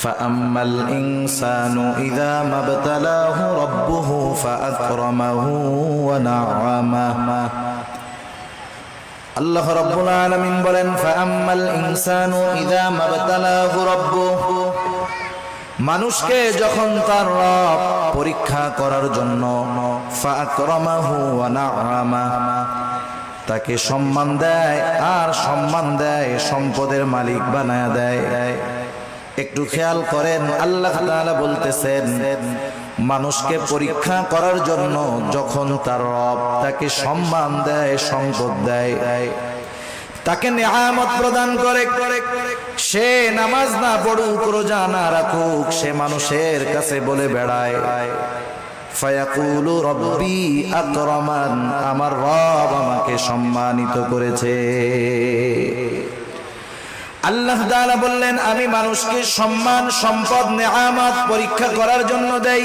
فأما الإنسان إذا ما ابتلاه ربه فأكرمه ونعمه আল্লাহ রাব্বুল আলামিন বলেন ফাআম্মাল ইনসানু ইযা মাবতালাহু রাব্বুহু মানুষকে যখন তার রব পরীক্ষা করার জন্য ফাআকরামাহু ওয়া না'আমা তাকে সম্মান দেয় আর সম্মান দেয় সম্পদের মালিক বানায়া দেয়। একটু খেয়াল করেন আল্লাহ তাআলা বলতেছেন মানুষকে পরীক্ষা করার জন্য যখন তার রব তাকে সম্মান দেয় সম্পদ দেয় তাকে নিয়ামত প্রদান করে সে নামাজ না পড়ুক রোজা না রাখুক সে মানুষের কাছে বলে বেড়ায় ফায়াকুলু রব্বি আকরামান আমার রব আমাকে সম্মানিত করেছে। আল্লাহ তাআলা বললেন আমি মানুষকে সম্মান সম্পদ নিয়ামত পরীক্ষা করার জন্য দেই